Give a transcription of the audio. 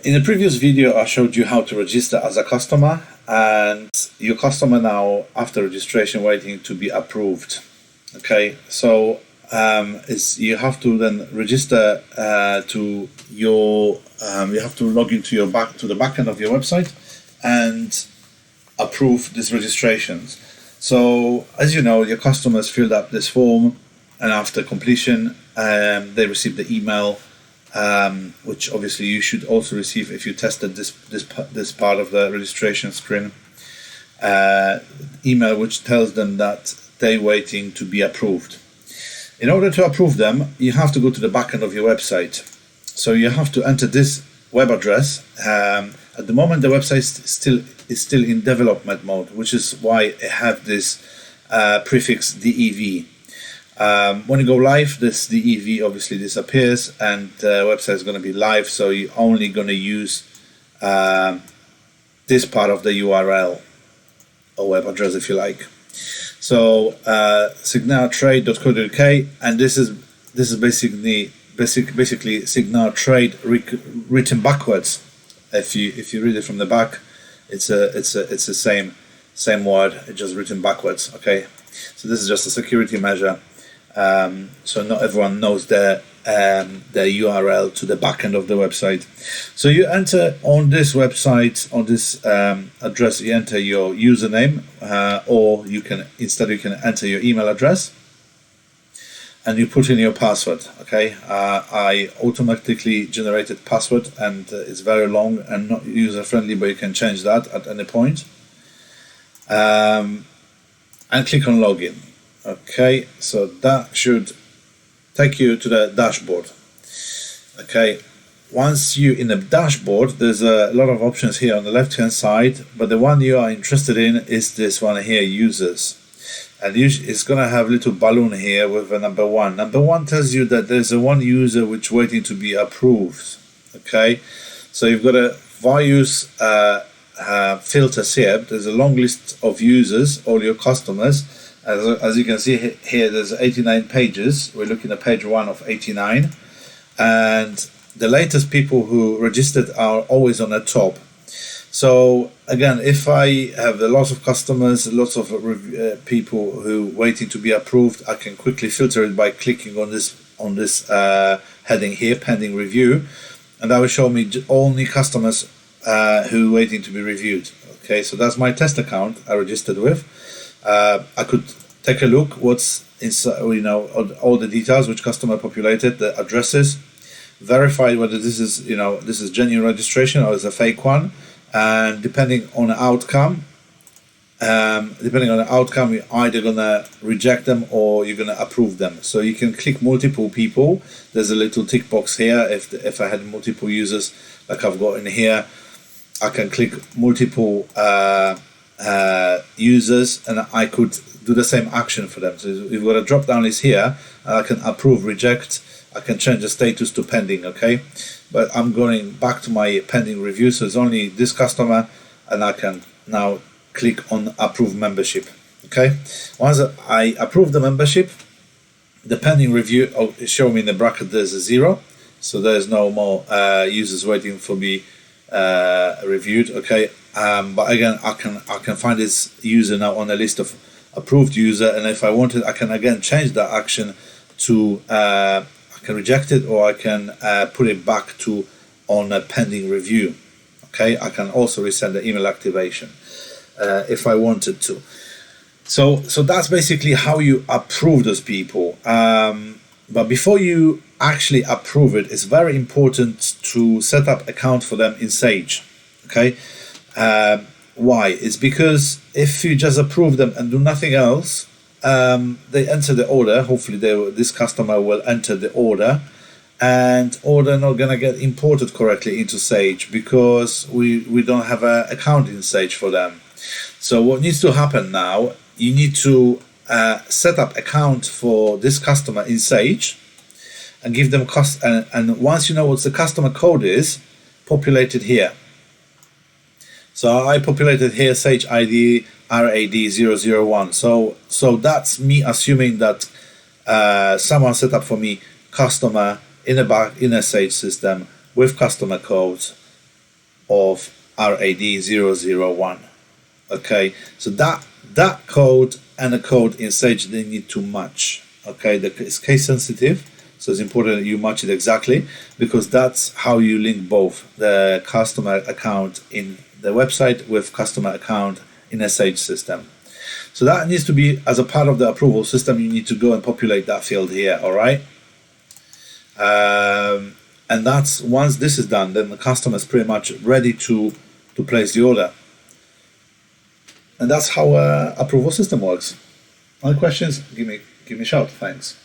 In the previous video, I showed you how to register as a customer, and your customer now, after registration, waiting to be approved. Okay, so you have to then register to your. You have to log into your the backend of your website and approve these registrations. So, as you know, your customers filled up this form, and after completion, they receive the email. Which obviously you should also receive if you tested this part of the registration screen. Email which tells them that they're waiting to be approved. In order to approve them, you have to go to the backend of your website. So you have to enter this web address. At the moment, the website is still in development mode, which is why it have this prefix DEV. When you go live, this DEV obviously disappears and the website is going to be live, so you're only going to use this part of the URL or web address if you like. So signaltrade.co.uk, and this is basically Signal Trade written backwards. If you read it from the back, it's the same word, it's just written backwards. Okay, so this is just a security measure. So not everyone knows the URL to the backend of the website. So you enter on this website, on this address, you enter your username, or you can enter your email address, and you put in your password. Okay, I automatically generated password, and it's very long and not user friendly, but you can change that at any point. And click on login. Okay, so that should take you to the dashboard. Okay, once you're in the dashboard, there's a lot of options here on the left hand side, but the one you are interested in is this one here, users. And it's going to have a little balloon here with a number 1. Number 1 tells you that there's a one user which waiting to be approved. Okay, so you've got a various filters here. There's a long list of users, all your customers. As you can see here, there's 89 pages. We're looking at page 1 of 89, and the latest people who registered are always on the top. So again, if I have lots of customers, lots of people who waiting to be approved, I can quickly filter it by clicking on this heading here, pending review, and that will show me only customers who waiting to be reviewed. Okay, so that's my test account I registered with. I could take a look what's inside, all the details, which customer populated, the addresses, verify whether this is genuine registration or is a fake one, and depending on the outcome, you're either gonna reject them or you're gonna approve them. So you can click multiple people. There's a little tick box here. If I had multiple users like I've got in here, I can click multiple users, and I could do the same action for them. So you've got a drop down list here, and I can approve, reject. I can change the status to pending. Okay, but I'm going back to my pending review, so it's only this customer, and I can now click on approve membership. Okay, once I approve the membership, the pending review show me in the bracket there's a 0, so there's no more users waiting for me reviewed. Okay, but again, I can find this user now on a list of approved user, and if I wanted, I can again change that action to I can reject it, or I can put it back to on a pending review. Okay, I can also resend the email activation if I wanted to. So that's basically how you approve those people. But before you actually approve it, it's very important to set up account for them in Sage. Okay, why? It's because if you just approve them and do nothing else, they enter the order. Hopefully this customer will enter the order, and order not gonna get imported correctly into Sage because we don't have an account in Sage for them. So what needs to happen now, you need to set up account for this customer in Sage and give them and once you know what the customer code is, populate it here. So I populated here Sage ID RAD001. So that's me assuming that someone set up for me customer in a Sage system with customer codes of RAD001. Okay, so that code and the code in Sage, they need to match. Okay, it's case sensitive, so it's important that you match it exactly, because that's how you link both the customer account in the website with customer account in a Sage system. So that needs to be, as a part of the approval system, you need to go and populate that field here. All right. And that's, once this is done, then the customer is pretty much ready to place the order. And that's how approval system works. Any questions? Give me a shout. Thanks.